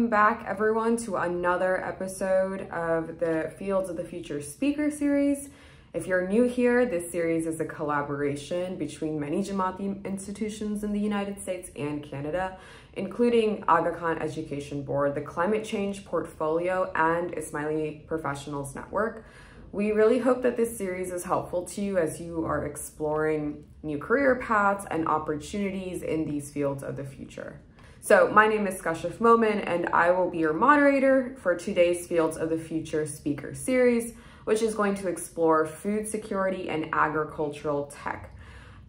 Welcome back everyone to another episode of the Fields of the Future speaker series. If you're new here, this series is a collaboration between many Jamaati institutions in the United States and Canada, including Aga Khan Education Board, the Climate Change Portfolio, and Ismaili Professionals Network. We really hope that this series is helpful to you as you are exploring new career paths and opportunities in these fields of the future. So my name is Kashif Momin, and I will be your moderator for today's Fields of the Future speaker series, which is going to explore food security and agricultural tech.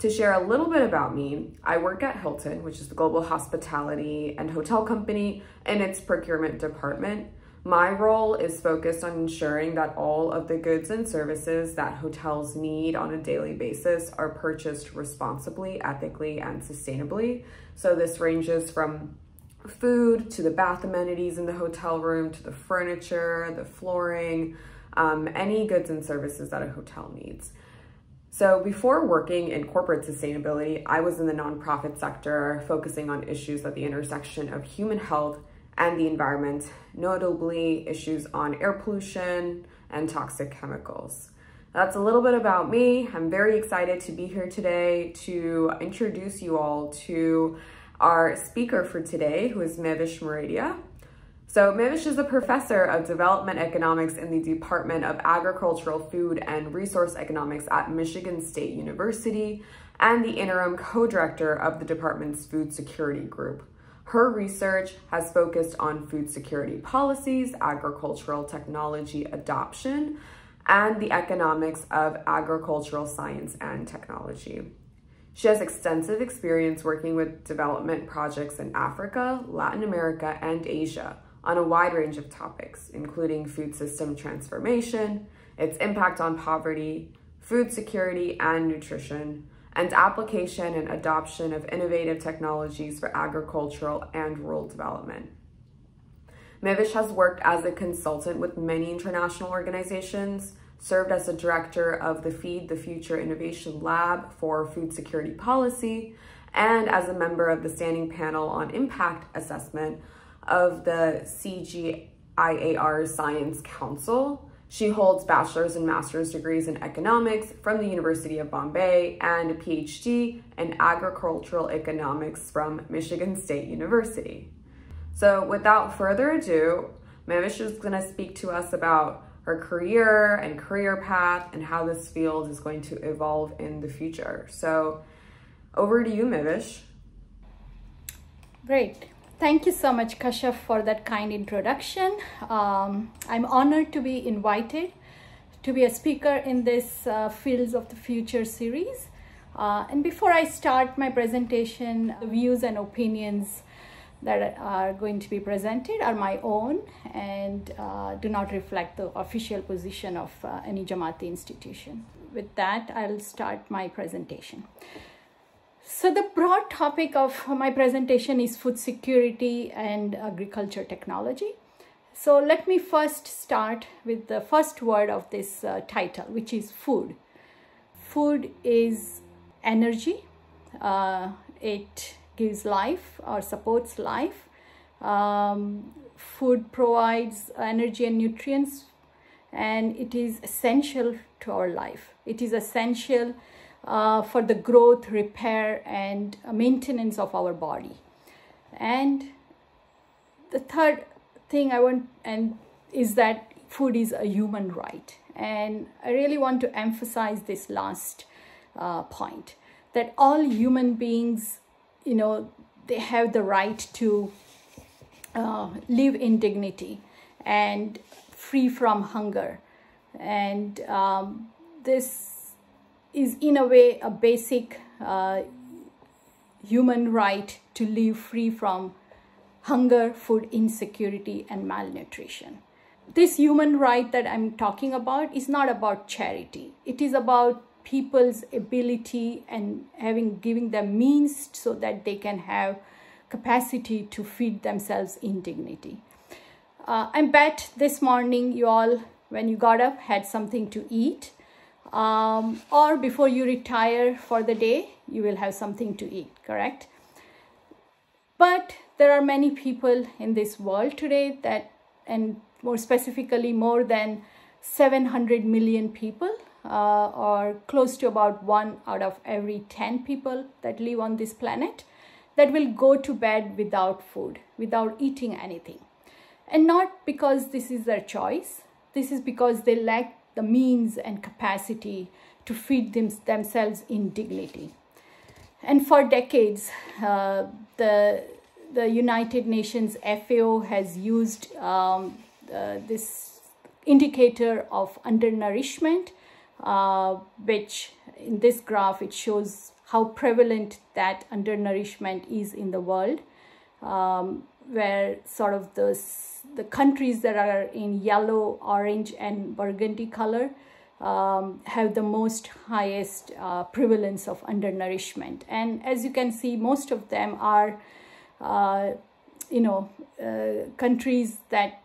To share a little bit about me, I work at Hilton, which is the global hospitality and hotel company, in its procurement department. My role is focused on ensuring that all of the goods and services that hotels need on a daily basis are purchased responsibly, ethically, and sustainably. So this ranges from food to the bath amenities in the hotel room, to the furniture, the flooring, any goods and services that a hotel needs. So before working in corporate sustainability, I was in the nonprofit sector, focusing on issues at the intersection of human health and the environment, notably issues on air pollution and toxic chemicals. That's a little bit about me. I'm very excited to be here today to introduce you all to our speaker for today, who is Mywish Maredia. So Mywish is a professor of development economics in the Department of Agricultural, Food, and Resource Economics at Michigan State University and the interim co-director of the department's food security group. Her research has focused on food security policies, agricultural technology adoption, and the economics of agricultural science and technology. She has extensive experience working with development projects in Africa, Latin America, and Asia on a wide range of topics, including food system transformation, its impact on poverty, food security and nutrition, and application and adoption of innovative technologies for agricultural and rural development. Mywish has worked as a consultant with many international organizations, served as a director of the Feed the Future Innovation Lab for Food Security Policy, and as a member of the Standing Panel on Impact Assessment of the CGIAR Science Council. She holds bachelor's and master's degrees in economics from the University of Bombay and a PhD in agricultural economics from Michigan State University. So without further ado, Mywish is going to speak to us about her career and career path and how this field is going to evolve in the future. So over to you, Mywish. Great. Thank you so much, Kashif, for that kind introduction. I'm honored to be invited to be a speaker in this Fields of the Future series. And before I start my presentation, the views and opinions that are going to be presented are my own and do not reflect the official position of any Jamaati institution. With that, I'll start my presentation. So the broad topic of my presentation is food security and agriculture technology. So let me first start with the first word of this title, which is food. Food is energy. It gives life or supports life. Food provides energy and nutrients, and it is essential to our life. It is essential for the growth, repair, and maintenance of our body. And the third thing I want is that food is a human right. And I really want to emphasize this last point, that all human beings, they have the right to live in dignity and free from hunger. And this is in a way a basic human right to live free from hunger, food insecurity, and malnutrition. This human right that I'm talking about is not about charity. It is about people's ability and giving them means so that they can have capacity to feed themselves in dignity. I bet this morning you all, when you got up, had something to eat. Or before you retire for the day, you will have something to eat, correct? But there are many people in this world today and more specifically more than 700 million people, or close to about 1 out of every 10 people that live on this planet, that will go to bed without food, without eating anything. And not because this is their choice. This is because they lack the means and capacity to feed themselves in dignity. And for decades, the United Nations FAO has used this indicator of undernourishment, which in this graph, it shows how prevalent that undernourishment is in the world, where sort of the countries that are in yellow, orange, and burgundy color have the most highest prevalence of undernourishment. And as you can see, most of them are, countries that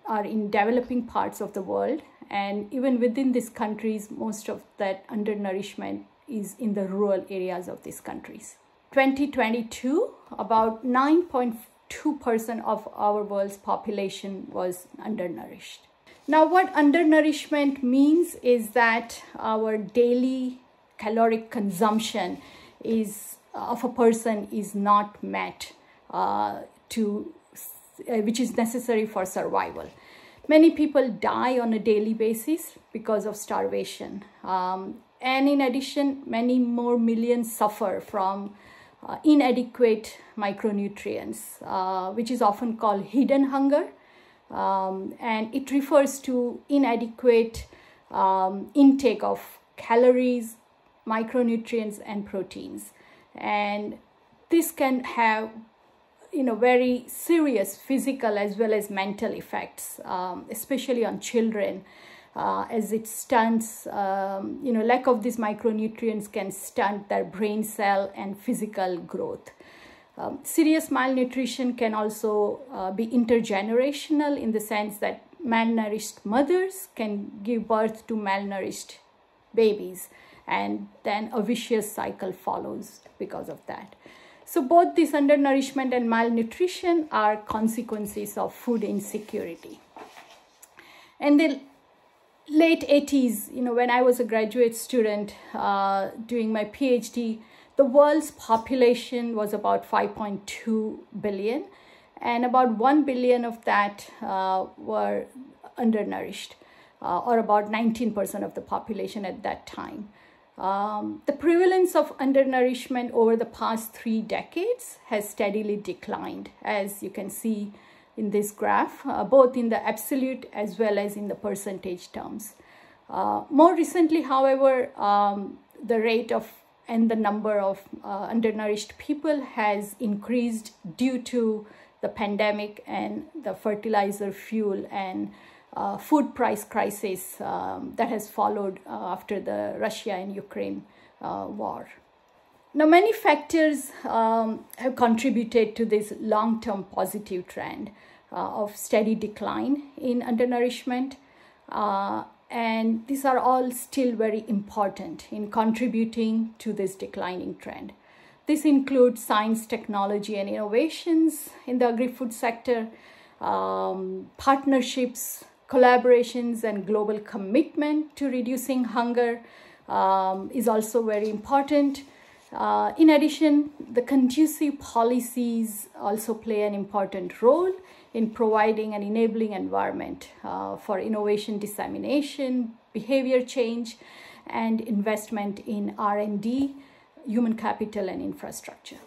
are in developing parts of the world. And even within these countries, most of that undernourishment is in the rural areas of these countries. 2022, about 9.2% of our world's population was undernourished. Now, what undernourishment means is that our daily caloric consumption of a person is not met, which is necessary for survival. Many people die on a daily basis because of starvation. And in addition, many more millions suffer from inadequate micronutrients, which is often called hidden hunger. And it refers to inadequate intake of calories, micronutrients, and proteins. And this can have very serious physical as well as mental effects, especially on children, as it stunts, lack of these micronutrients can stunt their brain cell and physical growth. Serious malnutrition can also be intergenerational, in the sense that malnourished mothers can give birth to malnourished babies, and then a vicious cycle follows because of that. So both this undernourishment and malnutrition are consequences of food insecurity. In the late 80s, when I was a graduate student doing my PhD, the world's population was about 5.2 billion, and about 1 billion of that were undernourished, or about 19% of the population at that time. The prevalence of undernourishment over the past 3 decades has steadily declined, as you can see in this graph, both in the absolute as well as in the percentage terms. More recently, however, the rate of and the number of undernourished people has increased due to the pandemic and the fertilizer, fuel, and food price crisis that has followed after the Russia and Ukraine war. Now, many factors have contributed to this long-term positive trend of steady decline in undernourishment, and these are all still very important in contributing to this declining trend. This includes science, technology, and innovations in the agri-food sector, partnerships, collaborations, and global commitment to reducing hunger is also very important. In addition, the conducive policies also play an important role in providing an enabling environment for innovation dissemination, behavior change, and investment in R&D, human capital, and infrastructure.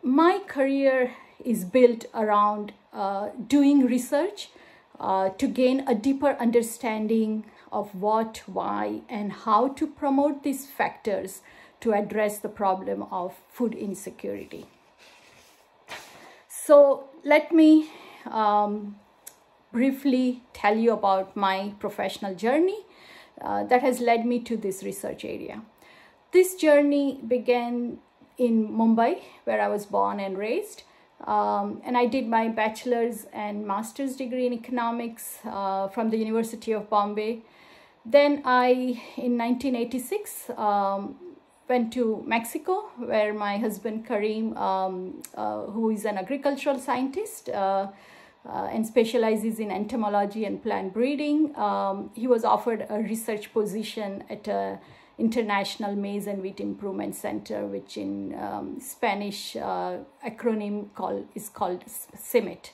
My career is built around doing research to gain a deeper understanding of what, why, and how to promote these factors to address the problem of food insecurity. So let me briefly tell you about my professional journey that has led me to this research area. This journey began in Mumbai, where I was born and raised. And I did my bachelor's and master's degree in economics from the University of Bombay. Then in 1986, went to Mexico, where my husband Karim, who is an agricultural scientist and specializes in entomology and plant breeding, he was offered a research position at a International Maize and Wheat Improvement Center, which in Spanish acronym is called CIMMYT.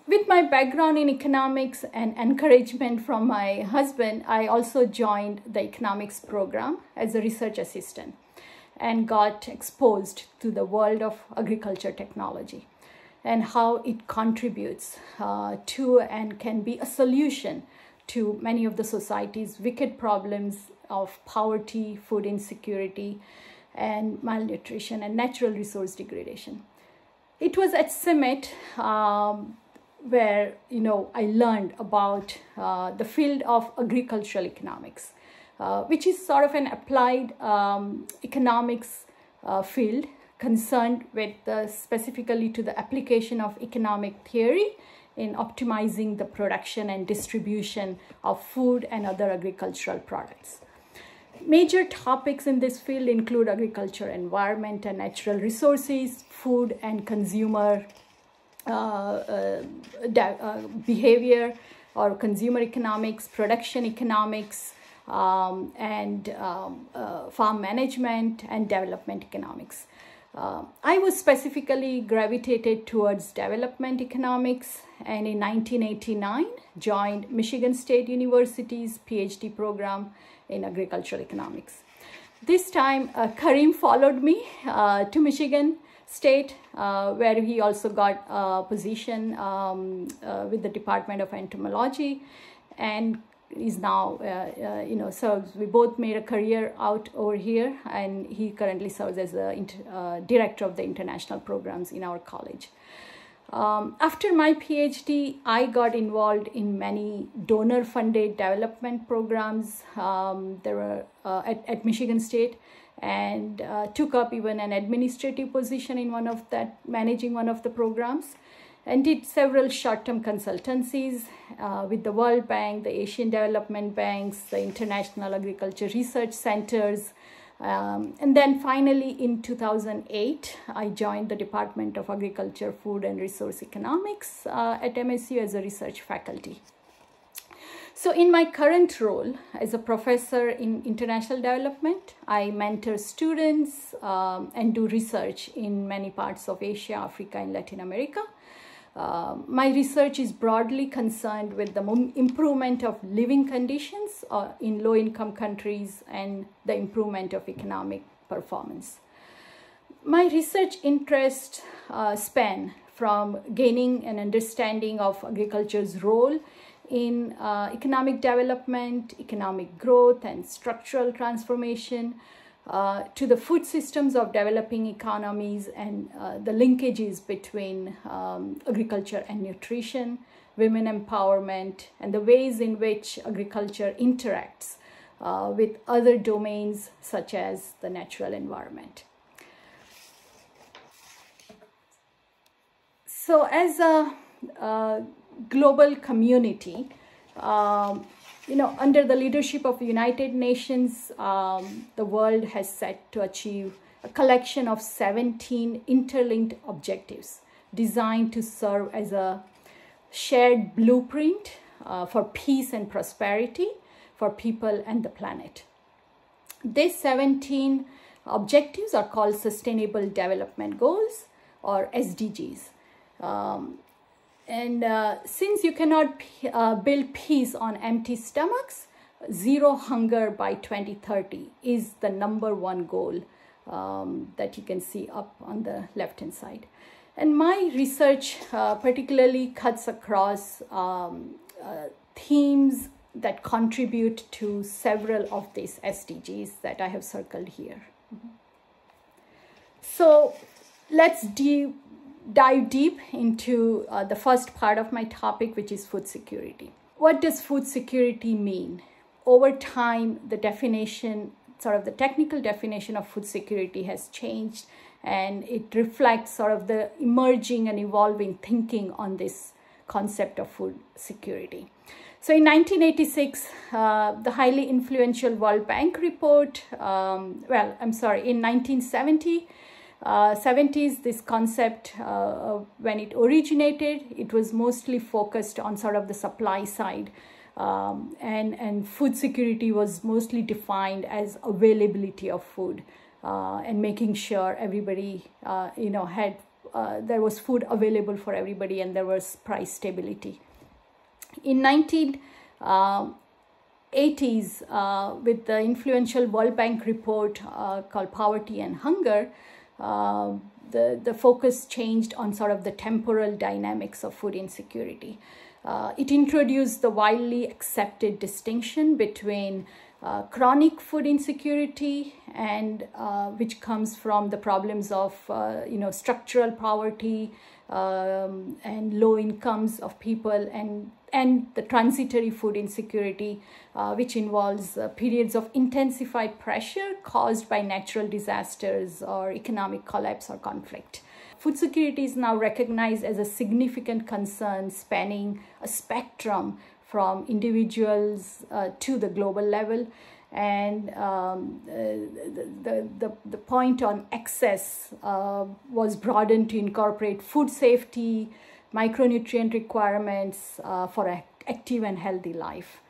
With my background in economics and encouragement from my husband, I also joined the economics program as a research assistant and got exposed to the world of agriculture technology and how it contributes to and can be a solution to many of the society's wicked problems of poverty, food insecurity, and malnutrition and natural resource degradation. It was at CIMMYT where I learned about the field of agricultural economics, which is sort of an applied economics field concerned with specifically to the application of economic theory in optimizing the production and distribution of food and other agricultural products. Major topics in this field include agriculture, environment and natural resources, food and consumer behavior or consumer economics, production economics, and farm management and development economics. I was specifically gravitated towards development economics, and in 1989 joined Michigan State University's PhD program in agricultural economics. This time Karim followed me to Michigan State, where he also got a position with the Department of Entomology, and is now serves. We both made a career out over here, and he currently serves as the director of the international programs in our college. After my PhD, I got involved in many donor-funded development programs there were at Michigan State, and took up even an administrative position in managing one of the programs, and did several short-term consultancies with the World Bank, the Asian Development Banks, the International Agriculture Research Centers. And then finally in 2008, I joined the Department of Agriculture, Food and Resource Economics at MSU as a research faculty. So in my current role as a professor in international development, I mentor students and do research in many parts of Asia, Africa, and Latin America. My research is broadly concerned with the improvement of living conditions in low-income countries and the improvement of economic performance. My research interests span from gaining an understanding of agriculture's role in economic development, economic growth, and structural transformation, to the food systems of developing economies and the linkages between agriculture and nutrition, women empowerment, and the ways in which agriculture interacts with other domains such as the natural environment. So as a global community, under the leadership of the United Nations, the world has set to achieve a collection of 17 interlinked objectives designed to serve as a shared blueprint for peace and prosperity for people and the planet. These 17 objectives are called Sustainable Development Goals, or SDGs. Since you cannot build peace on empty stomachs, zero hunger by 2030 is the #1 goal that you can see up on the left-hand side. And my research particularly cuts across themes that contribute to several of these SDGs that I have circled here. So let's dive deep into the first part of my topic, which is food security. What does food security mean? Over time, the definition, sort of the technical definition of food security has changed, and it reflects sort of the emerging and evolving thinking on this concept of food security. So in 1986, the highly influential World Bank report, in 1970, 70s, this concept, when it originated, it was mostly focused on sort of the supply side. And food security was mostly defined as availability of food and making sure everybody, had, there was food available for everybody and there was price stability. In 1980s, with the influential World Bank report called Poverty and Hunger, the focus changed on sort of the temporal dynamics of food insecurity. It introduced the widely accepted distinction between chronic food insecurity and which comes from the problems of structural poverty and low incomes of people, and the transitory food insecurity, which involves periods of intensified pressure caused by natural disasters or economic collapse or conflict. Food security is now recognized as a significant concern spanning a spectrum from individuals to the global level. And the point on access was broadened to incorporate food safety, micronutrient requirements for an active and healthy life.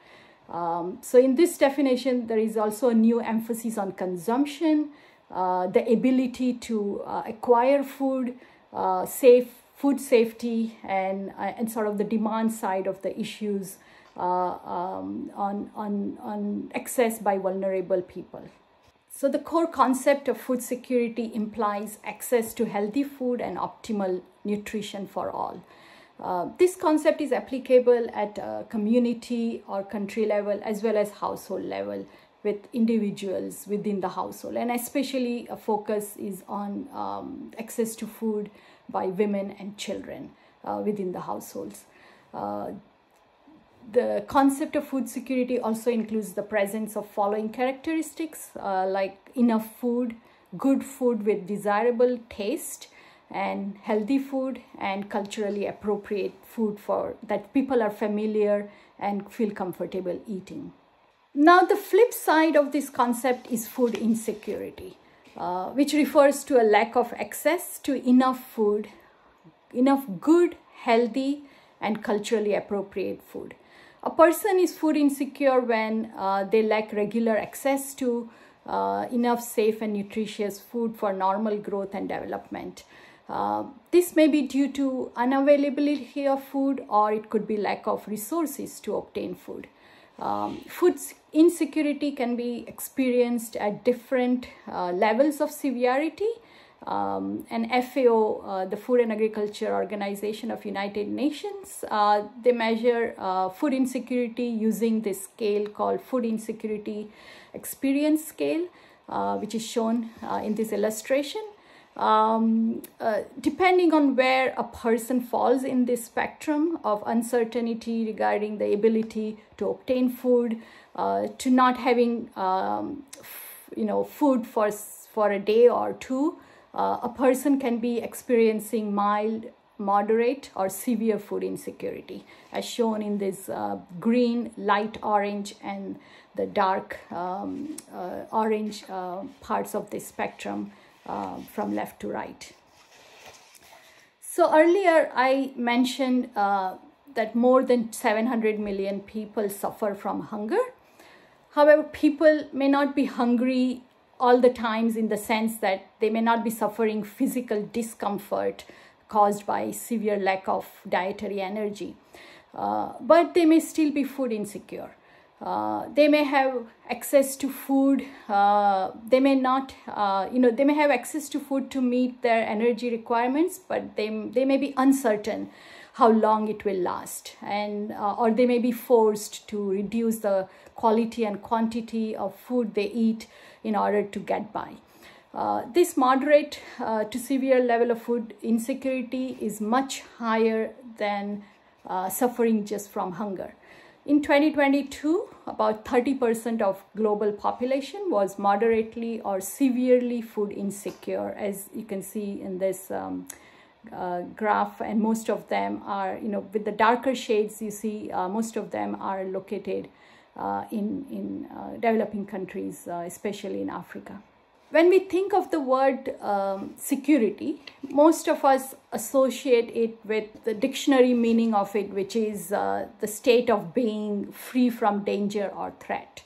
So in this definition, there is also a new emphasis on consumption, the ability to acquire food, food safety, and sort of the demand side of the issues on access by vulnerable people. So the core concept of food security implies access to healthy food and optimal nutrition for all. This concept is applicable at community or country level as well as household level with individuals within the household, and especially a focus is on access to food by women and children within the households. The concept of food security also includes the presence of following characteristics like enough food, good food with desirable taste, and healthy food and culturally appropriate food for that people are familiar and feel comfortable eating. Now, the flip side of this concept is food insecurity, which refers to a lack of access to enough food, enough good, healthy, and culturally appropriate food. A person is food insecure when they lack regular access to enough safe and nutritious food for normal growth and development. This may be due to unavailability of food, or it could be lack of resources to obtain food. Food insecurity can be experienced at different levels of severity. And FAO, the Food and Agriculture Organization of United Nations, they measure food insecurity using this scale called Food Insecurity Experience Scale, which is shown in this illustration. Depending on where a person falls in this spectrum of uncertainty regarding the ability to obtain food, to not having food for a day or two, a person can be experiencing mild, moderate, or severe food insecurity, as shown in this green, light orange, and the dark orange parts of this spectrum from left to right. So earlier I mentioned that more than 700 million people suffer from hunger. However, people may not be hungry all the times, in the sense that they may not be suffering physical discomfort caused by severe lack of dietary energy, but they may still be food insecure. They may have access to food, they may not, they may have access to food to meet their energy requirements, but they may be uncertain how long it will last, and or they may be forced to reduce the quality and quantity of food they eat in order to get by. This moderate to severe level of food insecurity is much higher than suffering just from hunger. In 2022, about 30% of global population was moderately or severely food insecure, as you can see in this graph, and most of them are, with the darker shades, you see most of them are located in developing countries, especially in Africa. When we think of the word security, most of us associate it with the dictionary meaning of it, which is the state of being free from danger or threat.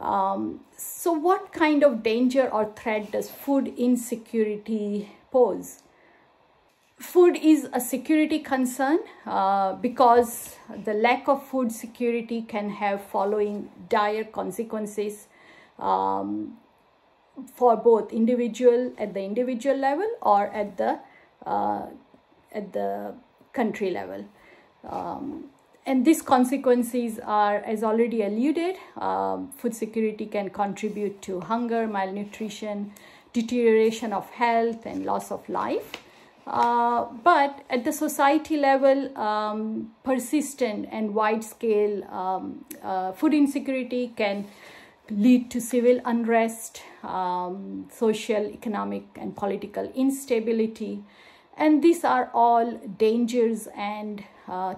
So what kind of danger or threat does food insecurity pose? Food is a security concern because the lack of food security can have following dire consequences for both at the individual level or at the country level. And these consequences are, as already alluded, food security can contribute to hunger, malnutrition, deterioration of health, and loss of life. But at the society level, persistent and wide-scale food insecurity can lead to civil unrest, social, economic, and political instability. And these are all dangers and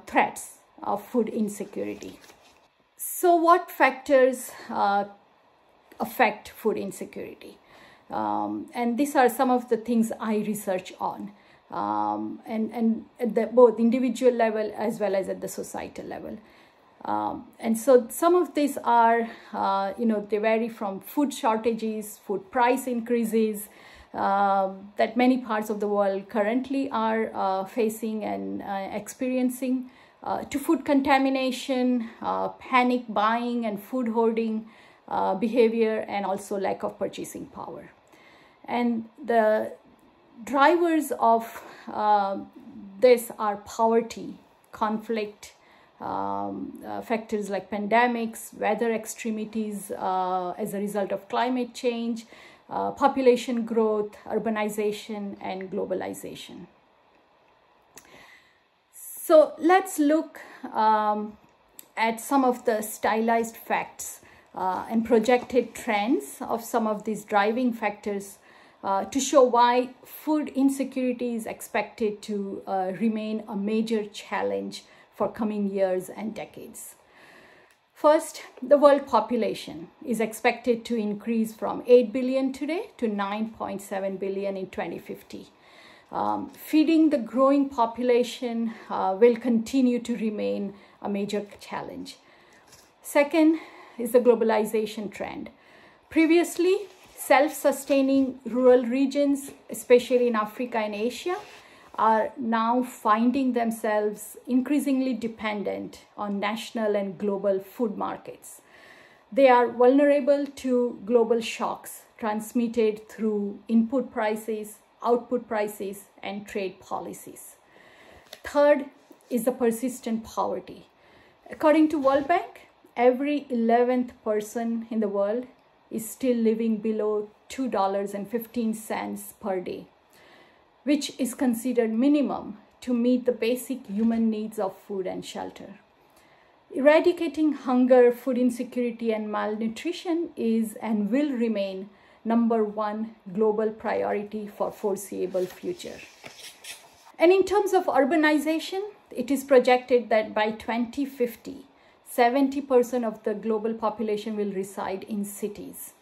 threats of food insecurity. So what factors affect food insecurity? And these are some of the things I research on, and at both individual level as well as at the societal level. And so some of these are, they vary from food shortages, food price increases that many parts of the world currently are facing and experiencing, to food contamination, panic buying and food hoarding behavior, and also lack of purchasing power. And the drivers of this are poverty, conflict, factors like pandemics, weather extremities as a result of climate change, population growth, urbanization, and globalization. So let's look at some of the stylized facts and projected trends of some of these driving factors to show why food insecurity is expected to remain a major challenge for coming years and decades. First, the world population is expected to increase from 8 billion today to 9.7 billion in 2050. Feeding the growing population will continue to remain a major challenge. Second is the globalization trend. Previously, self-sustaining rural regions, especially in Africa and Asia, are now finding themselves increasingly dependent on national and global food markets. They are vulnerable to global shocks transmitted through input prices, output prices, and trade policies. Third is the persistent poverty. According to World Bank, every 11th person in the world is still living below $2.15 per day, which is considered minimum to meet the basic human needs of food and shelter. Eradicating hunger, food insecurity, and malnutrition is and will remain #1 global priority for foreseeable future. And in terms of urbanization, it is projected that by 2050, 70% of the global population will reside in cities.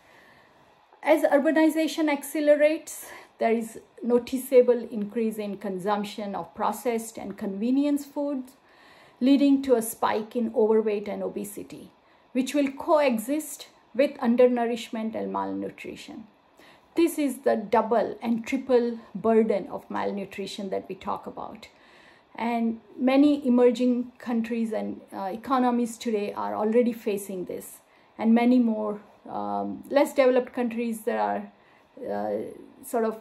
As urbanization accelerates, there is noticeable increase in consumption of processed and convenience foods, leading to a spike in overweight and obesity, which will coexist with undernourishment and malnutrition. This is the double and triple burden of malnutrition that we talk about. And many emerging countries and economies today are already facing this, and many more less developed countries that are sort of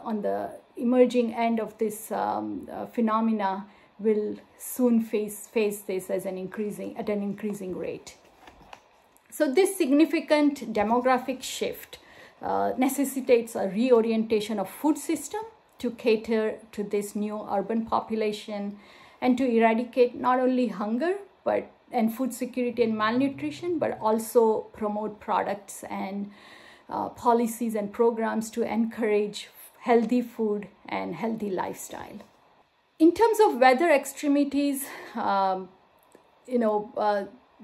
on the emerging end of this phenomena will soon face this as at an increasing rate. So this significant demographic shift necessitates a reorientation of food system to cater to this new urban population and to eradicate not only hunger and food security and malnutrition, but also promote products and policies and programs to encourage healthy food and healthy lifestyle. In terms of weather extremities,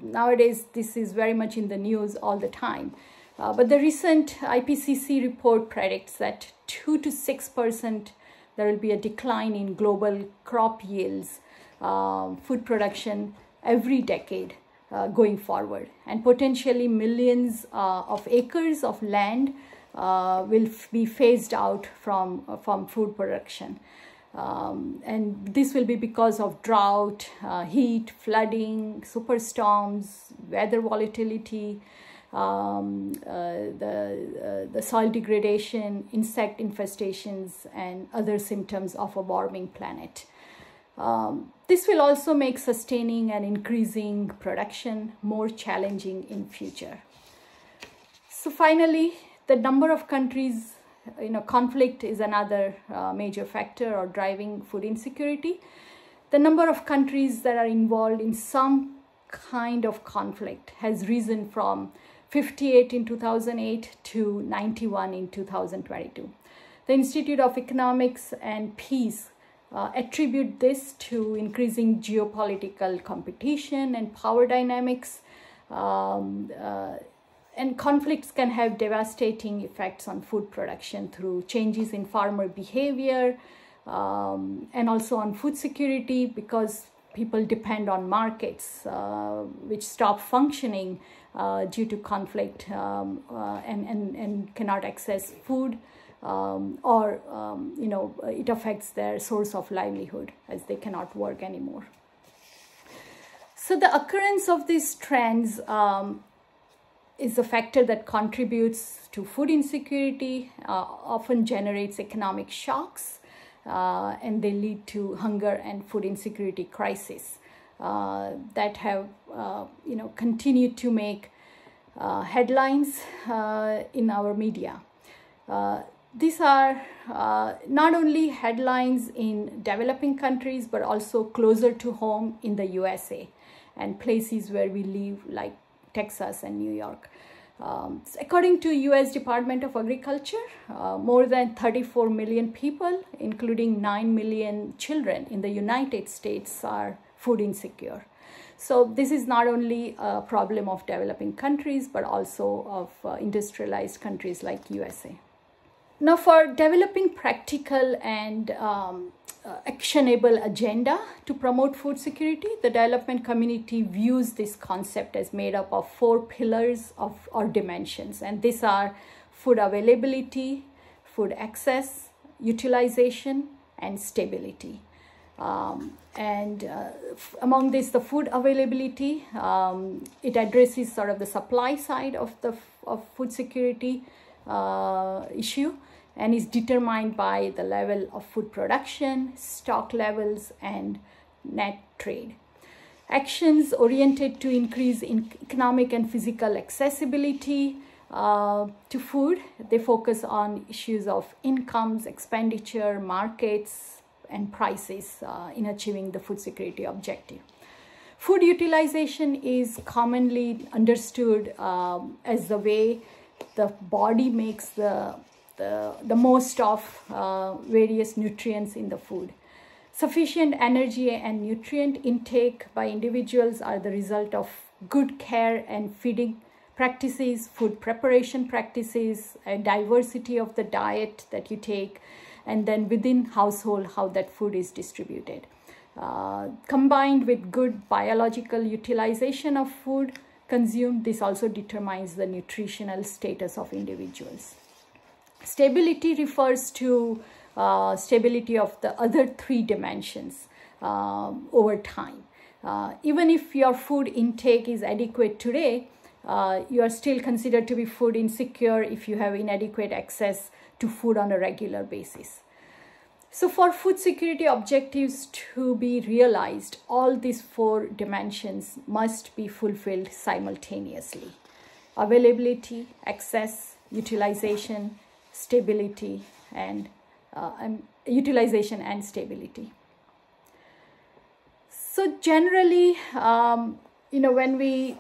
nowadays this is very much in the news all the time. But the recent IPCC report predicts that 2 to 6% there will be a decline in global crop yields, food production every decade going forward. And potentially millions of acres of land will be phased out from food production. And this will be because of drought, heat, flooding, superstorms, weather volatility, the soil degradation, insect infestations, and other symptoms of a warming planet. This will also make sustaining and increasing production more challenging in future. So finally, the number of countries, conflict is another major factor or driving food insecurity. The number of countries that are involved in some kind of conflict has risen from 58 in 2008 to 91 in 2022. The Institute of Economics and Peace attribute this to increasing geopolitical competition and power dynamics. And conflicts can have devastating effects on food production through changes in farmer behavior and also on food security, because people depend on markets which stop functioning due to conflict and cannot access food, or it affects their source of livelihood as they cannot work anymore. So the occurrence of these trends is a factor that contributes to food insecurity, often generates economic shocks, and they lead to hunger and food insecurity crisis that have continued to make headlines in our media. These are not only headlines in developing countries, but also closer to home in the USA and places where we live, like Texas and New York. According to US Department of Agriculture, more than 34 million people, including 9 million children in the United States, are food insecure. So this is not only a problem of developing countries, but also of industrialized countries like USA. Now, for developing practical and actionable agenda to promote food security, the development community views this concept as made up of 4 pillars or dimensions, and these are food availability, food access, utilization, and stability. Among this, the food availability, it addresses sort of the supply side of food security issue, and is determined by the level of food production, stock levels, and net trade. Actions oriented to increase in economic and physical accessibility to food, they focus on issues of incomes, expenditure, markets, and prices in achieving the food security objective. Food utilization is commonly understood as the way the body makes the most of various nutrients in the food. Sufficient energy and nutrient intake by individuals are the result of good care and feeding practices, food preparation practices, a diversity of the diet that you take, and then within household how that food is distributed. Combined with good biological utilization of food consumed, this also determines the nutritional status of individuals. Stability refers to stability of the other 3 dimensions over time. Even if your food intake is adequate today, you are still considered to be food insecure if you have inadequate access to food on a regular basis. So for food security objectives to be realized, all these 4 dimensions must be fulfilled simultaneously: availability, access, utilization, stability, and utilization and stability. So generally, when we,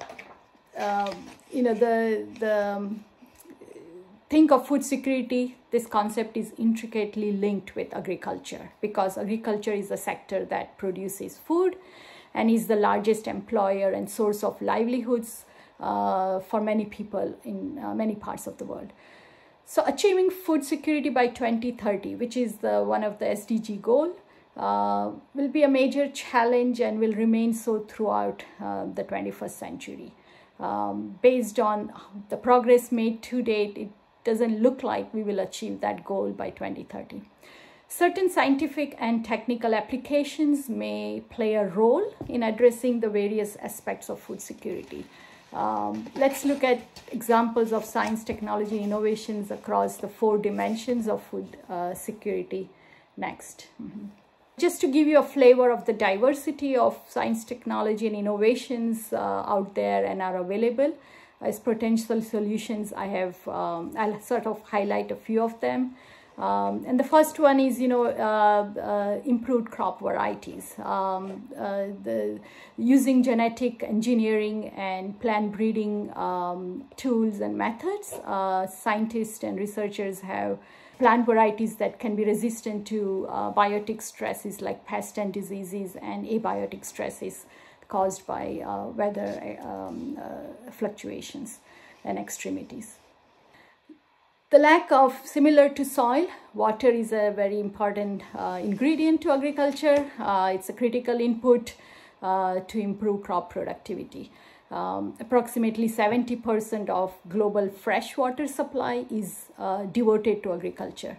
think of food security, this concept is intricately linked with agriculture, because agriculture is a sector that produces food and is the largest employer and source of livelihoods for many people in many parts of the world. So achieving food security by 2030, which is one of the SDG goal, will be a major challenge and will remain so throughout the 21st century. Based on the progress made to date, it doesn't look like we will achieve that goal by 2030. Certain scientific and technical applications may play a role in addressing the various aspects of food security. Let's look at examples of science, technology, innovations across the 4 dimensions of food security next. Just to give you a flavor of the diversity of science, technology, and innovations out there and are available as potential solutions, I'll sort of highlight a few of them. And the first one is, improved crop varieties. Using genetic engineering and plant breeding tools and methods, scientists and researchers have plant varieties that can be resistant to biotic stresses like pests and diseases and abiotic stresses caused by weather fluctuations and extremities. The lack of, similar to soil, water is a very important ingredient to agriculture. It's a critical input to improve crop productivity. Approximately 70% of global freshwater supply is devoted to agriculture.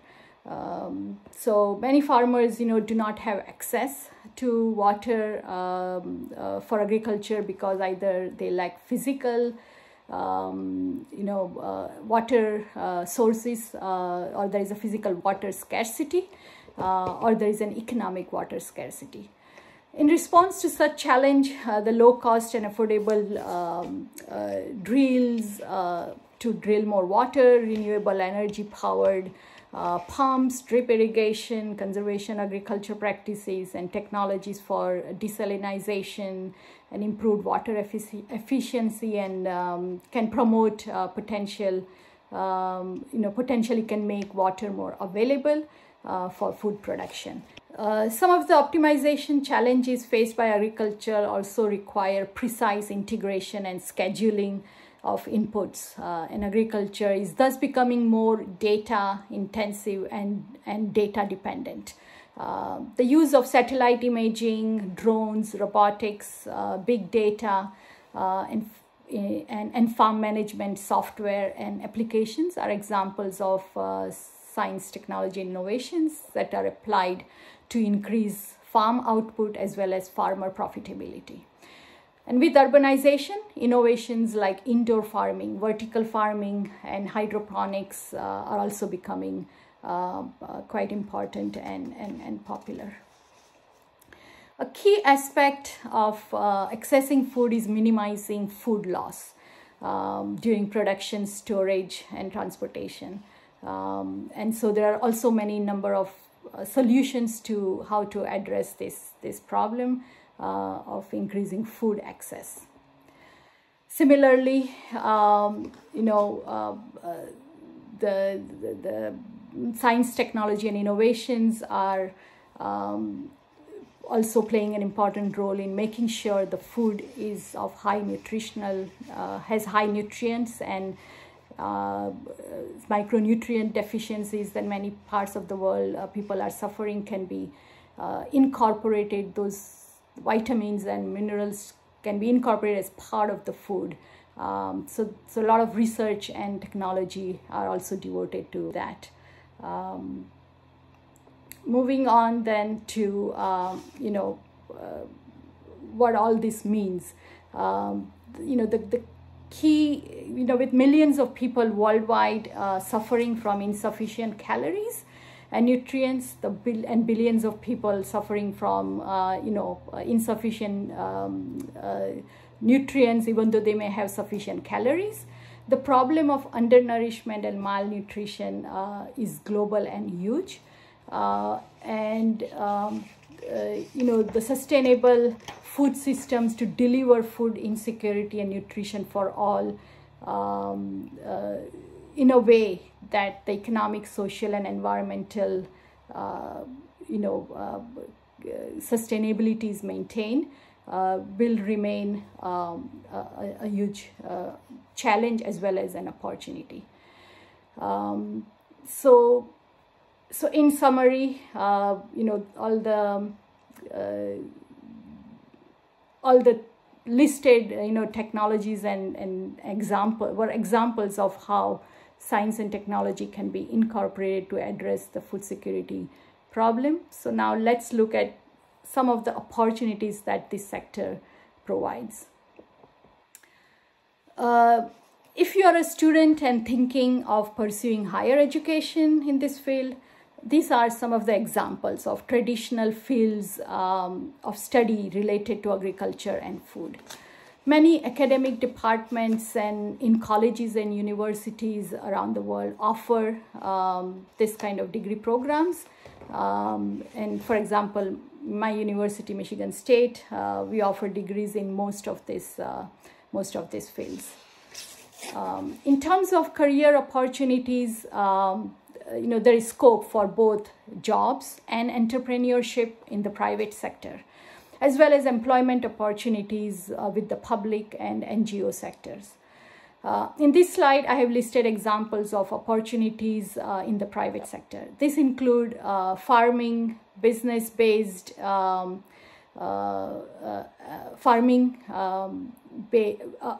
So many farmers, do not have access to water for agriculture because either they lack physical water sources, or there is a physical water scarcity, or there is an economic water scarcity. In response to such challenge, the low cost and affordable drills to drill more water, renewable energy powered pumps, drip irrigation, conservation agriculture practices, and technologies for desalinization and improved water efficiency, and can promote potentially can make water more available for food production. Some of the optimization challenges faced by agriculture also require precise integration and scheduling of inputs, and agriculture is thus becoming more data intensive and data dependent. The use of satellite imaging, drones, robotics, big data, and farm management software and applications are examples of science, technology, innovations that are applied to increase farm output as well as farmer profitability. And with urbanization, innovations like indoor farming, vertical farming, and hydroponics are also becoming quite important and popular. A key aspect of accessing food is minimizing food loss during production, storage, and transportation. And so there are also many number of solutions to how to address this problem of increasing food access. Similarly, the science, technology, and innovations are also playing an important role in making sure the food is of high nutritional, has high nutrients, and micronutrient deficiencies that many parts of the world people are suffering can be incorporated. Those vitamins and minerals can be incorporated as part of the food. So a lot of research and technology are also devoted to that. Moving on then to what all this means. The key, with millions of people worldwide suffering from insufficient calories and nutrients, and billions of people suffering from insufficient nutrients, even though they may have sufficient calories. The problem of undernourishment and malnutrition is global and huge. The sustainable food systems to deliver food insecurity and nutrition for all in a way that the economic, social, and environmental sustainability is maintained, will remain a huge challenge as well as an opportunity. So in summary, all the listed technologies and examples of how science and technology can be incorporated to address the food security problem. So now let's look at some of the opportunities that this sector provides. If you are a student and thinking of pursuing higher education in this field, these are some of the examples of traditional fields of study related to agriculture and food. Many academic departments and in colleges and universities around the world offer this kind of degree programs. And for example, my university, Michigan State, we offer degrees in most of these fields. In terms of career opportunities, there is scope for both jobs and entrepreneurship in the private sector, as well as employment opportunities with the public and NGO sectors. In this slide, I have listed examples of opportunities in the private sector. This include farming, business-based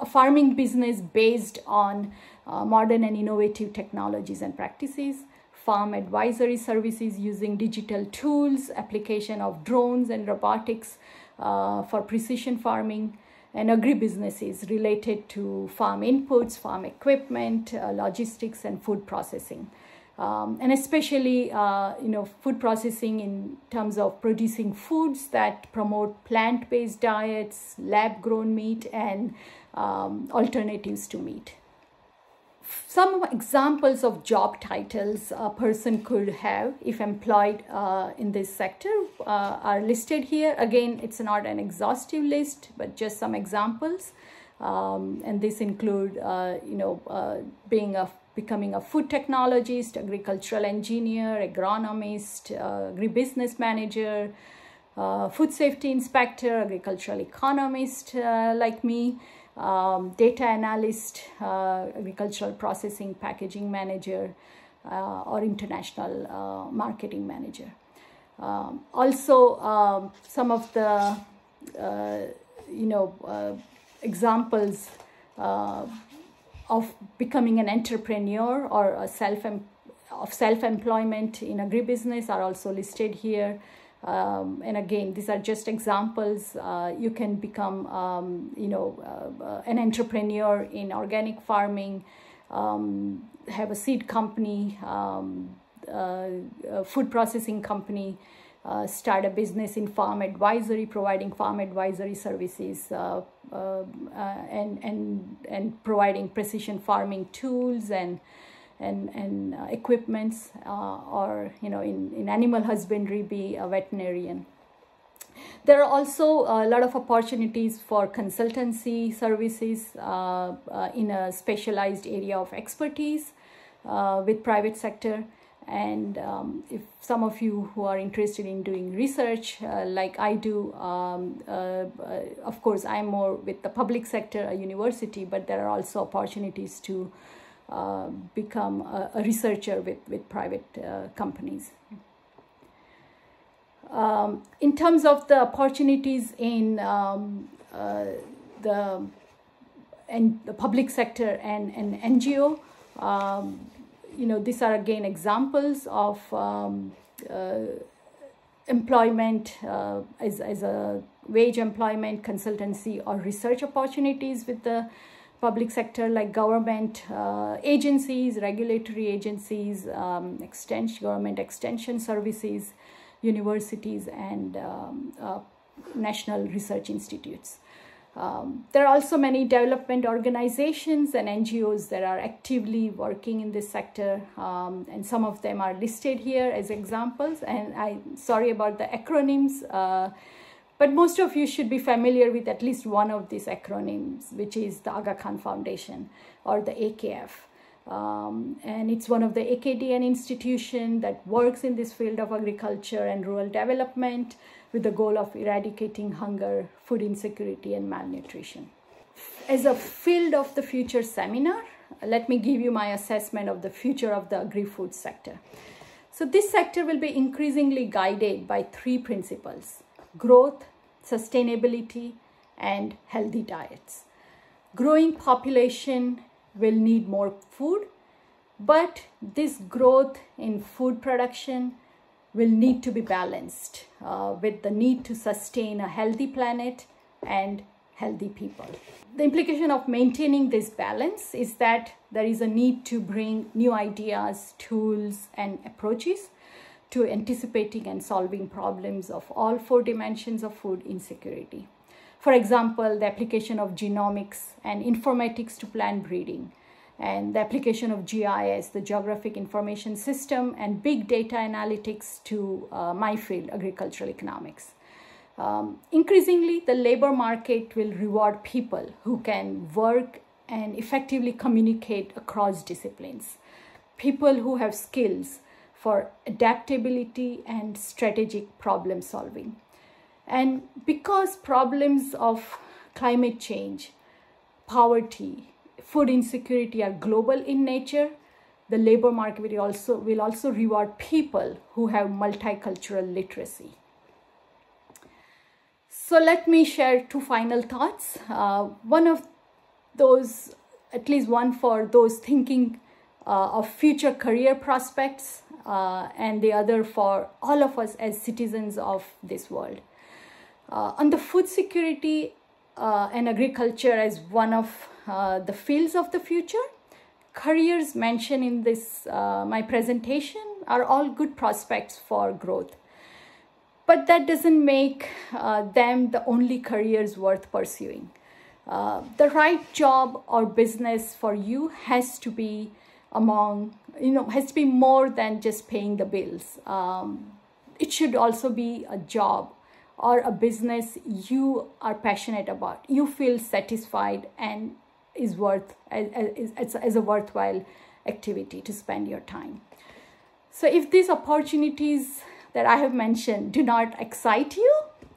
farming business based on modern and innovative technologies and practices, farm advisory services using digital tools, application of drones and robotics for precision farming, and agribusinesses related to farm inputs, farm equipment, logistics, and food processing. And especially, food processing in terms of producing foods that promote plant-based diets, lab-grown meat, and alternatives to meat. Some examples of job titles a person could have if employed in this sector are listed here. Again, it's not an exhaustive list, but just some examples. And this include, becoming a food technologist, agricultural engineer, agronomist, agribusiness manager, food safety inspector, agricultural economist like me, data analyst, agricultural processing packaging manager, or international marketing manager. Also, some of the examples of becoming an entrepreneur or a self-employment in agribusiness are also listed here. And again, these are just examples. You can become, an entrepreneur in organic farming, have a seed company, a food processing company, start a business in farm advisory, providing farm advisory services, and providing precision farming tools and equipments, or in animal husbandry, be a veterinarian. There are also a lot of opportunities for consultancy services in a specialized area of expertise with private sector. And if some of you who are interested in doing research like I do, of course I'm more with the public sector, a university, but there are also opportunities to become a researcher with private companies. In terms of the opportunities in the public sector and NGO, these are again examples of employment as a wage employment, consultancy, or research opportunities with the public sector, like government agencies, regulatory agencies, government extension services, universities, and national research institutes. There are also many development organizations and NGOs that are actively working in this sector, and some of them are listed here as examples. And I'm sorry about the acronyms, but most of you should be familiar with at least one of these acronyms, which is the Aga Khan Foundation, or the AKF. And it's one of the Acadian institutions that works in this field of agriculture and rural development with the goal of eradicating hunger, food insecurity, and malnutrition. As a field of the future seminar, let me give you my assessment of the future of the agri-food sector. So this sector will be increasingly guided by three principles: growth, sustainability, and healthy diets. Growing population will need more food, but this growth in food production will need to be balanced with the need to sustain a healthy planet and healthy people. The implication of maintaining this balance is that there is a need to bring new ideas, tools, and approaches to anticipating and solving problems of all four dimensions of food insecurity. For example, the application of genomics and informatics to plant breeding, and the application of GIS, the Geographic Information System, and big data analytics to my field, agricultural economics. Increasingly, the labor market will reward people who can work and effectively communicate across disciplines, people who have skills for adaptability and strategic problem solving. And because problems of climate change, poverty, food insecurity are global in nature, the labor market will also reward people who have multicultural literacy. So let me share two final thoughts. One of those, at least one for those thinking of future career prospects, and the other for all of us as citizens of this world. On the food security and agriculture as one of the fields of the future, careers mentioned in this my presentation are all good prospects for growth. But that doesn't make them the only careers worth pursuing. The right job or business for you has to be has to be more than just paying the bills. It should also be a job or a business you are passionate about, you feel satisfied and is as a worthwhile activity to spend your time. So if these opportunities that I have mentioned do not excite you,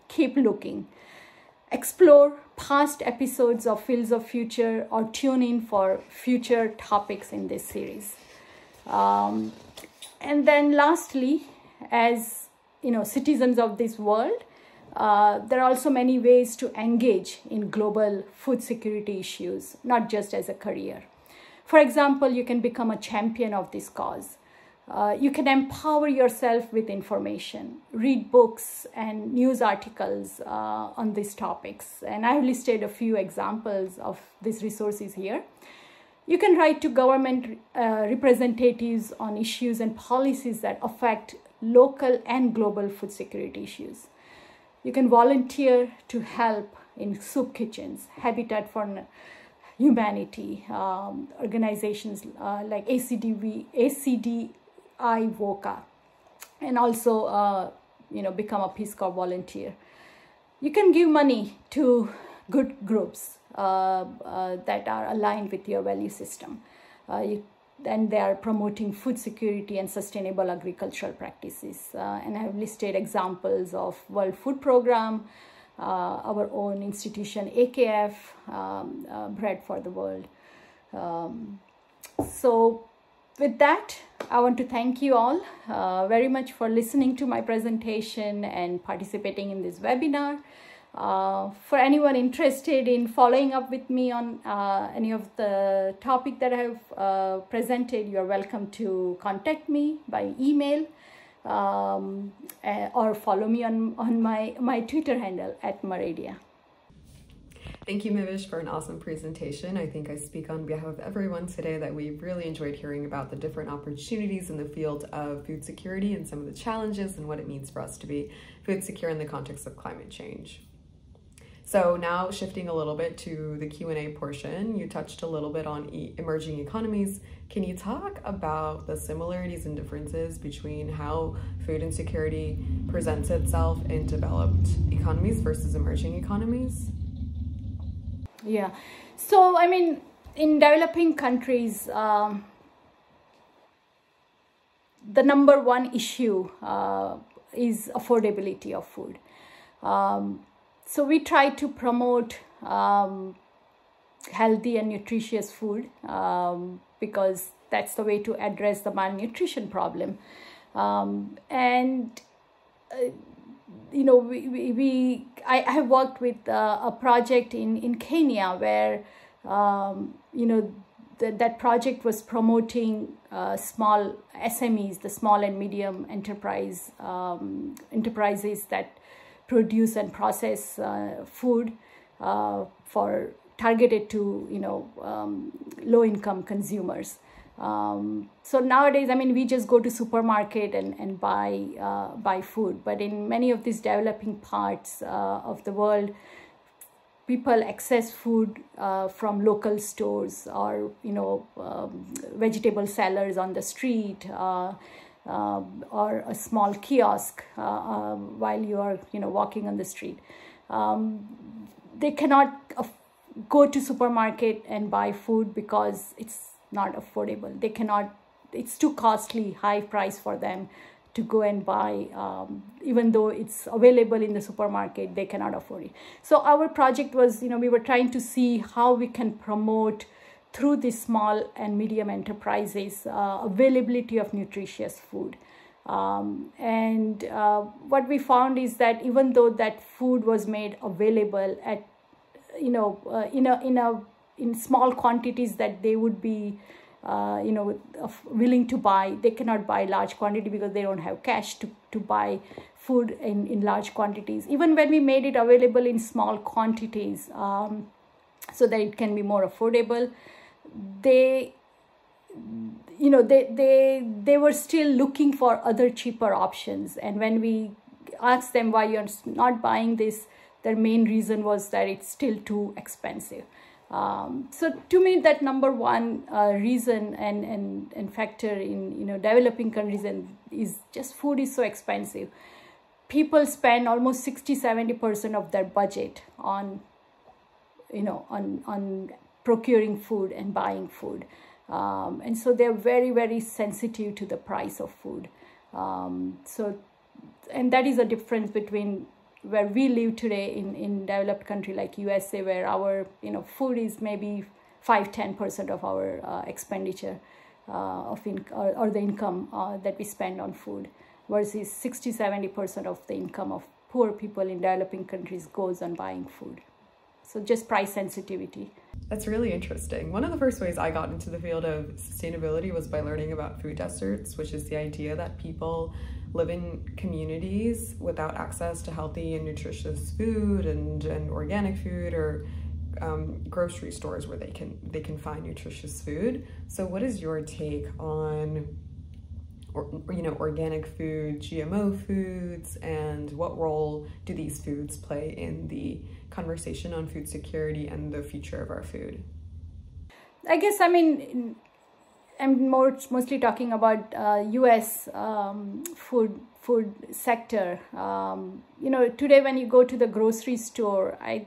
keep looking. Explore past episodes of Fields of Future or tune in for future topics in this series. And then lastly, as citizens of this world, there are also many ways to engage in global food security issues, not just as a career. For example, you can become a champion of this cause. You can empower yourself with information, read books and news articles on these topics. And I have listed a few examples of these resources here. You can write to government representatives on issues and policies that affect local and global food security issues. You can volunteer to help in soup kitchens, Habitat for Humanity, organizations like ACDI VOCA, and also become a Peace Corps volunteer. You can give money to good groups that are aligned with your value system. And they are promoting food security and sustainable agricultural practices. And I have listed examples of World Food Program, our own institution AKF, Bread for the World. So with that, I want to thank you all very much for listening to my presentation and participating in this webinar. For anyone interested in following up with me on any of the topic that I have presented, you are welcome to contact me by email or follow me on my Twitter handle @Maredia. Thank you, Mywish, for an awesome presentation. I think I speak on behalf of everyone today that we really enjoyed hearing about the different opportunities in the field of food security and some of the challenges and what it means for us to be food secure in the context of climate change. So now shifting a little bit to the Q&A portion, you touched a little bit on emerging economies. Can you talk about the similarities and differences between how food insecurity presents itself in developed economies versus emerging economies? Yeah, so I mean, in developing countries, the number one issue is affordability of food. So we try to promote healthy and nutritious food because that's the way to address the malnutrition problem. I have worked with a project in Kenya where that project was promoting small SMEs, the small and medium enterprises that produce and process food targeted to low-income consumers. So nowadays, I mean, we just go to supermarket and buy food. But in many of these developing parts of the world, people access food from local stores or vegetable sellers on the street or a small kiosk while you are walking on the street. They cannot go to supermarket and buy food because it's not affordable. They cannot, it's too costly, high price for them to go and buy. Even though it's available in the supermarket, they cannot afford it. So our project was, we were trying to see how we can promote through these small and medium enterprises availability of nutritious food. What we found is that even though that food was made available at in small quantities that they would be willing to buy, they cannot buy large quantity because they don't have cash to buy food in large quantities. Even when we made it available in small quantities so that it can be more affordable, they were still looking for other cheaper options. And when we asked them why you're not buying this, their main reason was that it's still too expensive. So to me, that number one reason and factor in developing countries is just food is so expensive. People spend almost 60-70% of their budget on procuring food and buying food, and so they're very, very sensitive to the price of food. And that is a difference between where we live today in developed country like USA, where our food is maybe 5-10% of our expenditure or the income that we spend on food, versus 60-70% of the income of poor people in developing countries goes on buying food. So just price sensitivity. That's really interesting. One of the first ways I got into the field of sustainability was by learning about food deserts, which is the idea that people live in communities without access to healthy and nutritious food and organic food, or grocery stores where they can find nutritious food. So what is your take on organic food, GMO foods, and what role do these foods play in the conversation on food security and the future of our food? I guess, I mean, I'm mostly talking about U.S. food sector. Today when you go to the grocery store, I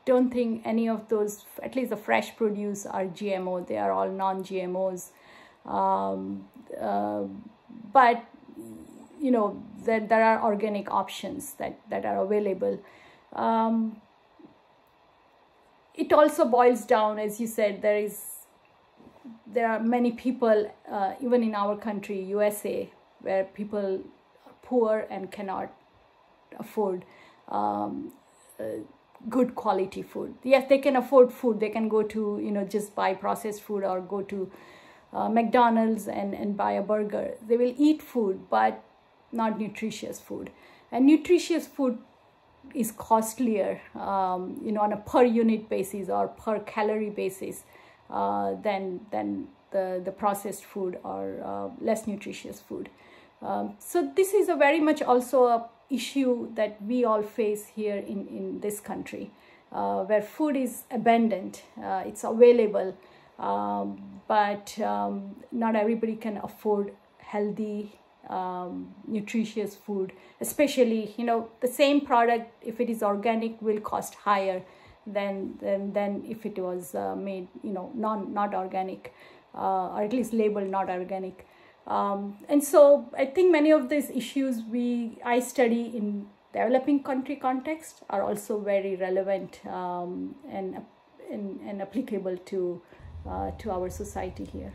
don't think any of those, at least the fresh produce, are GMO. They are all non-GMOs. But there are organic options that are available. It also boils down, as you said, there are many people, even in our country, USA, where people are poor and cannot afford good quality food. Yes, they can afford food. They can go to, just buy processed food, or go to McDonald's and buy a burger. They will eat food, but not nutritious food. And nutritious food is costlier, on a per unit basis or per calorie basis than the processed food or less nutritious food. So this is a very much also a issue that we all face here in this country, where food is abundant, it's available, but not everybody can afford healthy, nutritious food. Especially, the same product, if it is organic, will cost higher than if it was made, not organic, or at least labeled not organic. And so I think many of these issues I study in developing country context are also very relevant and applicable to our society here.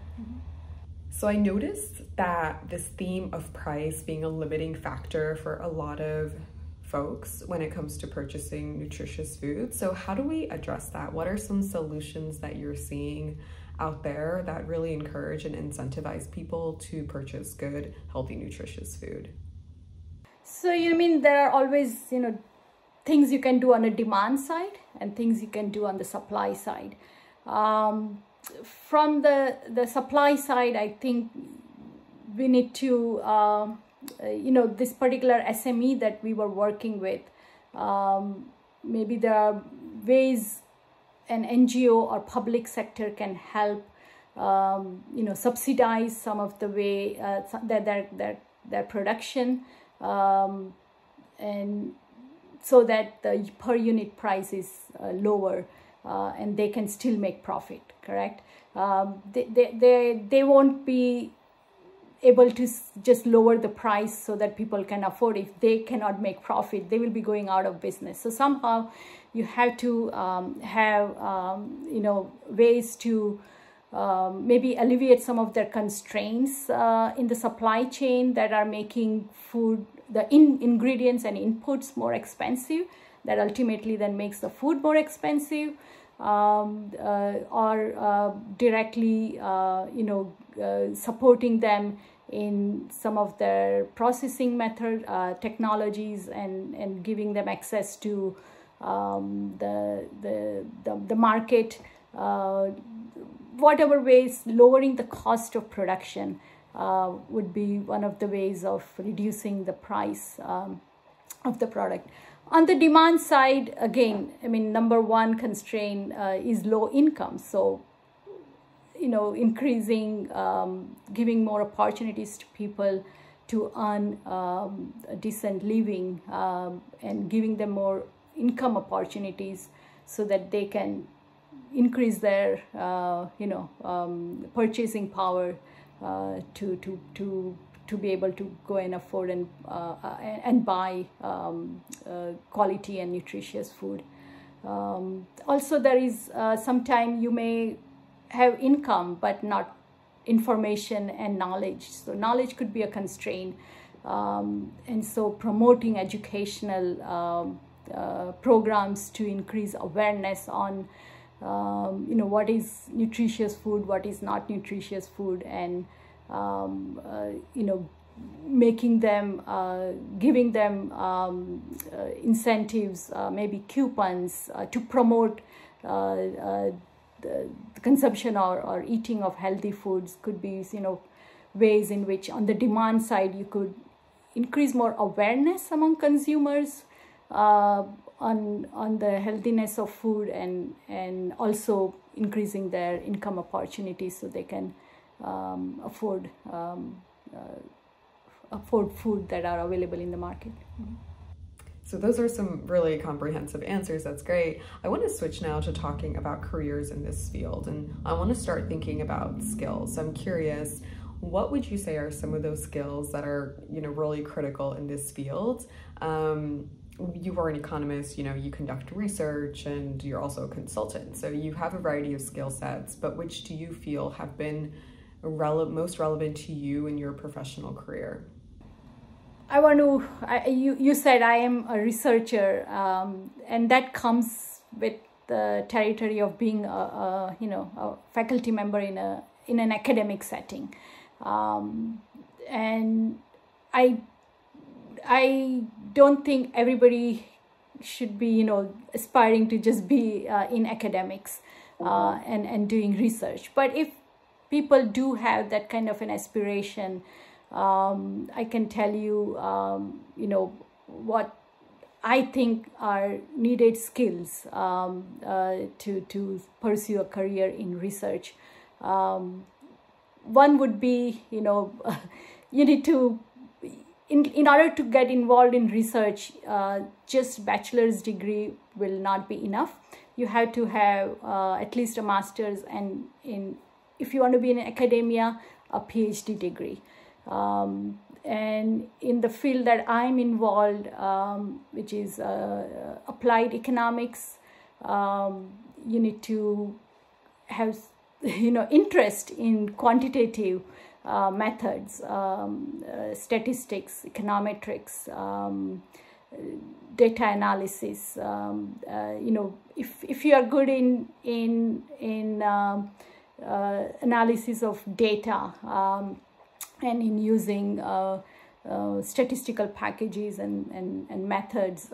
So I noticed that this theme of price being a limiting factor for a lot of folks when it comes to purchasing nutritious food. So how do we address that? What are some solutions that you're seeing out there that really encourage and incentivize people to purchase good, healthy, nutritious food? So you mean there are always, things you can do on the demand side and things you can do on the supply side. From the supply side, I think we need to, this particular SME that we were working with, maybe there are ways an NGO or public sector can help, subsidize some of the way their production, and so that the per unit price is lower, and they can still make profit. Correct? They won't be able to just lower the price so that people can afford. If they cannot make profit, they will be going out of business. So somehow you have to have ways to maybe alleviate some of their constraints in the supply chain that are making food, the ingredients and inputs more expensive, that ultimately then makes the food more expensive, or directly supporting them in some of their processing method technologies, and giving them access to the market, whatever ways. Lowering the cost of production would be one of the ways of reducing the price of the product. On the demand side, again, number one constraint is low income. So, increasing, giving more opportunities to people to earn a decent living, and giving them more income opportunities so that they can increase their, purchasing power to be able to go and afford and buy quality and nutritious food. Also, there is sometimes you may have income but not information and knowledge. So knowledge could be a constraint, and so promoting educational programs to increase awareness on what is nutritious food, what is not nutritious food, and making them, giving them incentives, maybe coupons to promote the consumption or eating of healthy foods could be, ways in which on the demand side you could increase more awareness among consumers on the healthiness of food, and also increasing their income opportunities so they can afford food that are available in the market. So those are some really comprehensive answers. That's great. I want to switch now to talking about careers in this field, and I want to start thinking about skills. I'm curious, what would you say are some of those skills that are, really critical in this field? You are an economist, you conduct research, and you're also a consultant. So you have a variety of skill sets, but which do you feel have been most relevant to you in your professional career? You said I am a researcher, and that comes with the territory of being a faculty member in an academic setting, and I don't think everybody should be aspiring to just be in academics and doing research. But if people do have that kind of an aspiration, I can tell you, what I think are needed skills to pursue a career in research. One would be, you need to, in order to get involved in research, just bachelor's degree will not be enough. You have to have at least a master's, and if you want to be in academia, a PhD degree. And in the field that I'm involved, which is applied economics, you need to have interest in quantitative methods, statistics, econometrics, data analysis. If you are good in analysis of data, and in using statistical packages and methods,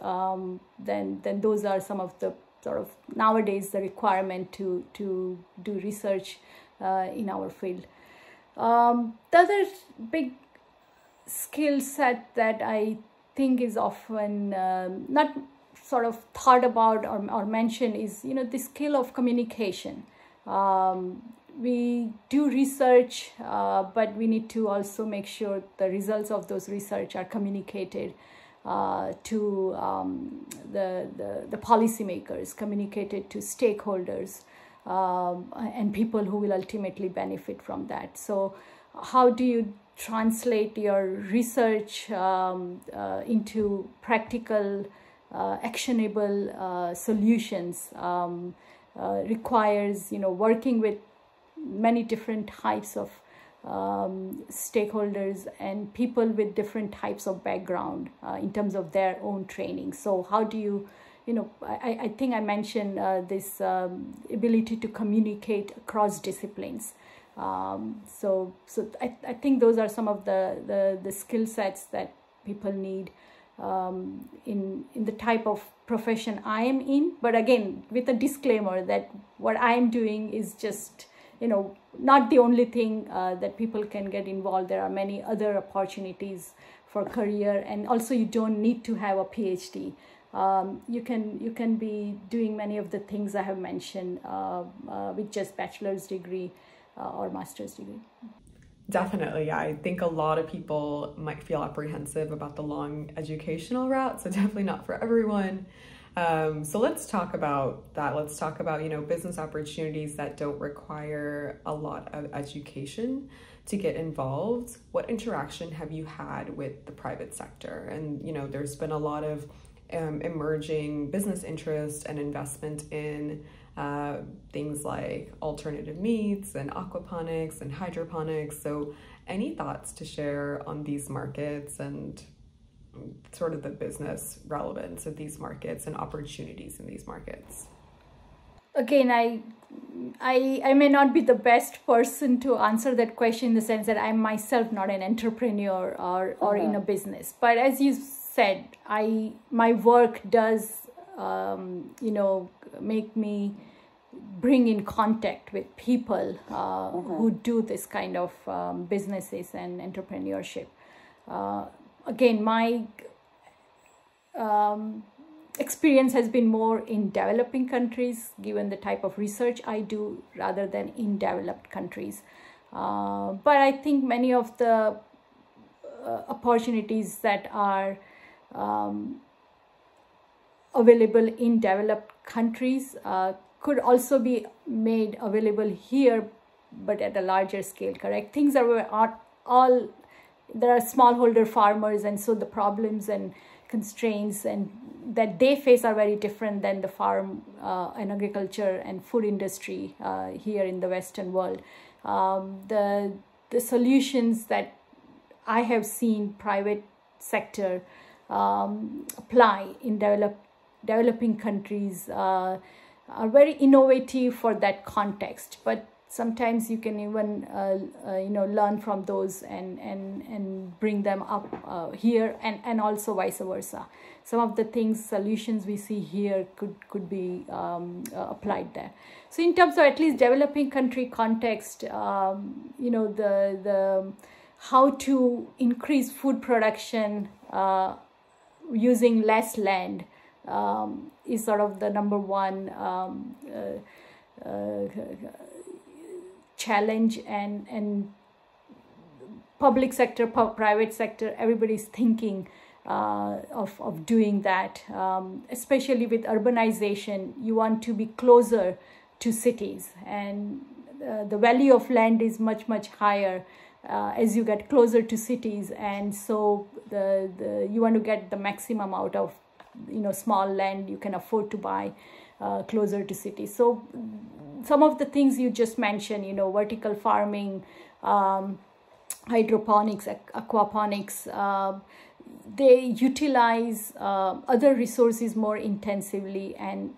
then those are some of the sort of nowadays the requirement to do research in our field. The other big skill set that I think is often not sort of thought about or mentioned is the skill of communication. We do research, but we need to also make sure the results of those research are communicated to the policymakers, communicated to stakeholders, and people who will ultimately benefit from that. So how do you translate your research into practical, actionable solutions? Requires working with many different types of stakeholders and people with different types of background in terms of their own training. So how do you, I think I mentioned this ability to communicate across disciplines. So I think those are some of the skill sets that people need in the type of profession I am in. But again, with a disclaimer that what I am doing is just not the only thing that people can get involved. There are many other opportunities for career, and also you don't need to have a PhD. You can be doing many of the things I have mentioned with just bachelor's degree or master's degree. Definitely, yeah. I think a lot of people might feel apprehensive about the long educational route, so definitely not for everyone. So let's talk about that. Let's talk about, business opportunities that don't require a lot of education to get involved. What interaction have you had with the private sector? And, there's been a lot of emerging business interest and investment in things like alternative meats and aquaponics and hydroponics. So any thoughts to share on these markets and sort of the business relevance of these markets and opportunities in these markets? Again, I may not be the best person to answer that question in the sense that I'm myself not an entrepreneur or in a business. But as you said, my work does make me bring in contact with people who do this kind of businesses and entrepreneurship. Again, my experience has been more in developing countries, given the type of research I do, rather than in developed countries. But I think many of the opportunities that are available in developed countries could also be made available here, but at a larger scale, correct? Things are all, there are smallholder farmers, and so the problems and constraints and that they face are very different than the farm and agriculture and food industry here in the Western world. The solutions that I have seen private sector apply in developing countries are very innovative for that context, but sometimes you can even learn from those and bring them up here, and also vice versa. Some of the solutions we see here could be applied there. So in terms of at least developing country context, the how to increase food production using less land is sort of the number one challenge, and public sector, private sector, everybody's thinking of doing that, especially with urbanization. You want to be closer to cities, and the value of land is much higher as you get closer to cities, and so you want to get the maximum out of small land you can afford to buy closer to cities. So some of the things you just mentioned, vertical farming, hydroponics, aquaponics, they utilize other resources more intensively and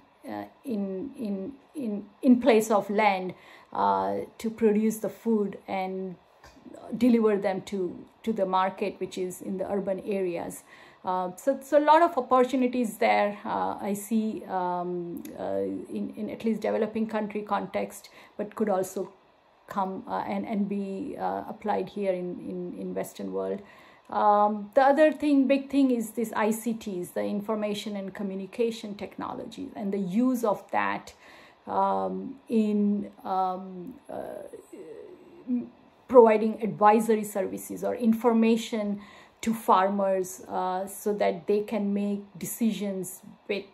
in place of land to produce the food and deliver them to the market, which is in the urban areas. So a lot of opportunities there I see in at least developing country context, but could also come and be applied here in Western world. The other big thing is this ICTs, the information and communication technologies, and the use of that in providing advisory services or information to farmers so that they can make decisions with,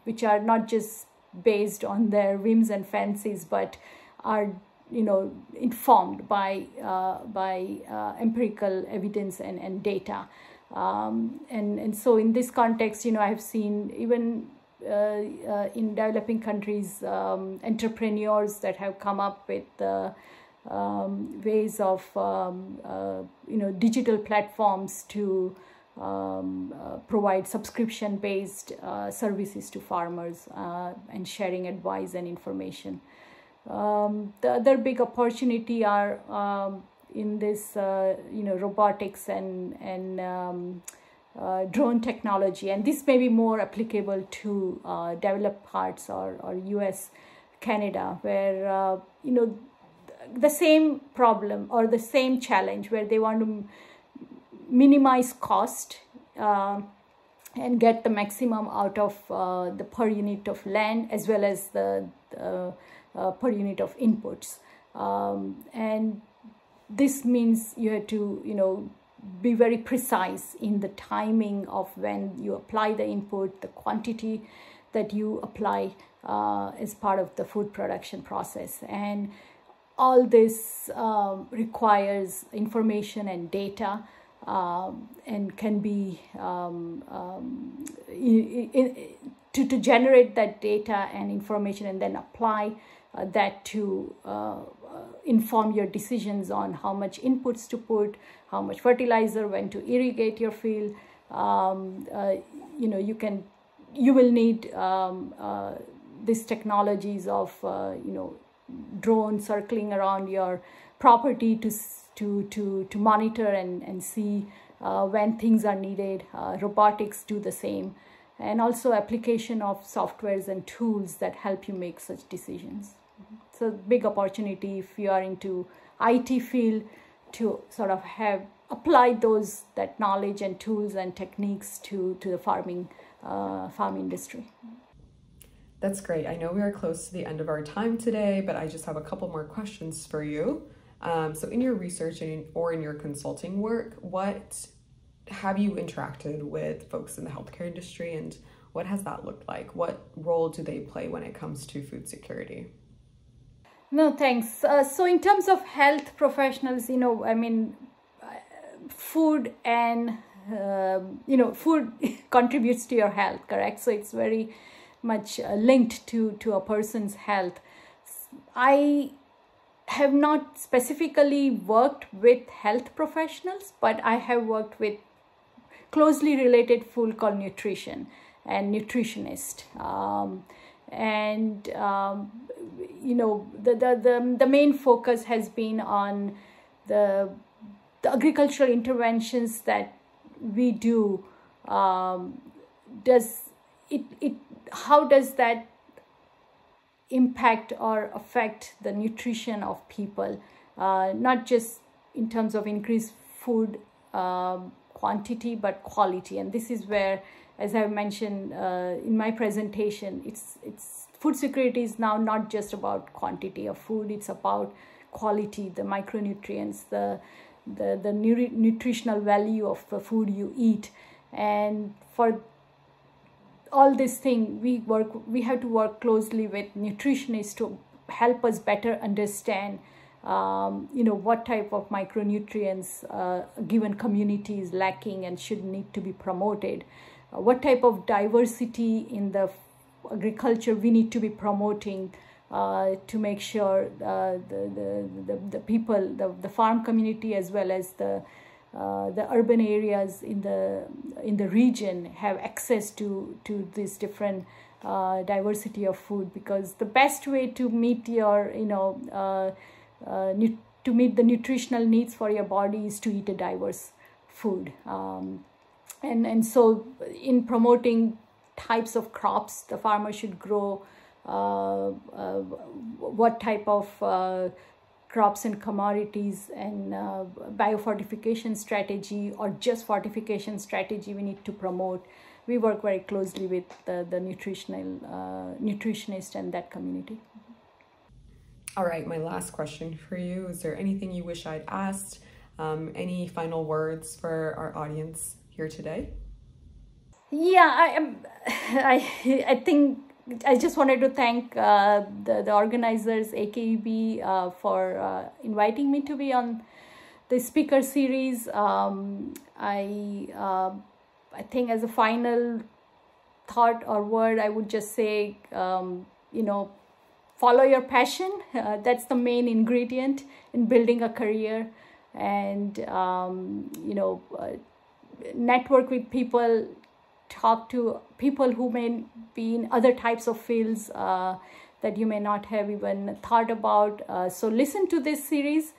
which are not just based on their whims and fancies, but are informed by empirical evidence and data. And so in this context, I have seen even in developing countries, entrepreneurs that have come up with ways of digital platforms to provide subscription-based services to farmers and sharing advice and information. The other big opportunity are in this robotics and drone technology, and this may be more applicable to developed parts or US, Canada, where the same problem or the same challenge, where they want to minimize cost and get the maximum out of the per unit of land as well as the per unit of inputs. And this means you have to be very precise in the timing of when you apply the input, the quantity that you apply as part of the food production process. And all this requires information and data, and can be to generate that data and information and then apply that to inform your decisions on how much inputs to put, how much fertilizer, when to irrigate your field. You will need these technologies of drones circling around your property to monitor and see when things are needed. Robotics do the same, and also application of softwares and tools that help you make such decisions. So big opportunity if you are into IT field to sort of have applied that knowledge and tools and techniques to the farm industry. That's great. I know we are close to the end of our time today, but I just have a couple more questions for you. So in your research or in your consulting work, what have you interacted with folks in the healthcare industry, and what has that looked like? What role do they play when it comes to food security? No, thanks. So in terms of health professionals, food and, food contributes to your health, correct? So it's very much linked to a person's health. I have not specifically worked with health professionals, but I have worked with closely related field called nutrition and nutritionist. The main focus has been on the agricultural interventions that we do. How does that impact or affect the nutrition of people, not just in terms of increased food quantity, but quality. And this is where, as I mentioned in my presentation, it's food security is now not just about quantity of food, it's about quality, the micronutrients, the nutritional value of the food you eat. And for all this thing, we have to work closely with nutritionists to help us better understand what type of micronutrients a given community is lacking and should need to be promoted, what type of diversity in the agriculture we need to be promoting to make sure the people, the farm community, as well as the urban areas in the region have access to this different diversity of food, because the best way to meet your to meet the nutritional needs for your body is to eat a diverse food. And so in promoting types of crops the farmer should grow, what type of crops and commodities, and biofortification strategy or just fortification strategy we need to promote. We work very closely with the nutritionist and that community. All right, my last question for you. Is there anything you wish I'd asked? Any final words for our audience here today? Yeah, I think I just wanted to thank the organizers, AKEB, for inviting me to be on the speaker series. I think as a final thought or word, I would just say, follow your passion. That's the main ingredient in building a career. And, network with people, talk to people who may be in other types of fields that you may not have even thought about. So listen to this series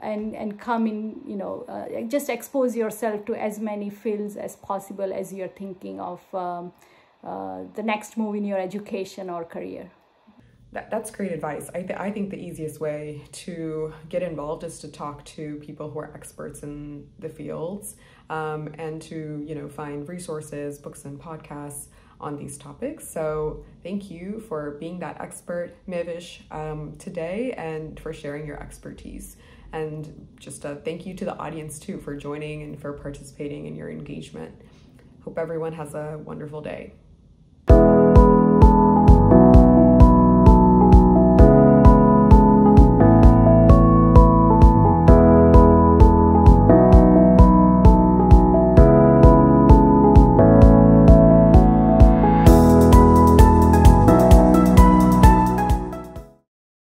and come in, just expose yourself to as many fields as possible as you're thinking of the next move in your education or career. That's great advice. I think the easiest way to get involved is to talk to people who are experts in the fields, and to find resources, books, and podcasts on these topics. So thank you for being that expert, Mywish, today, and for sharing your expertise. And just a thank you to the audience too for joining and for participating in your engagement. Hope everyone has a wonderful day.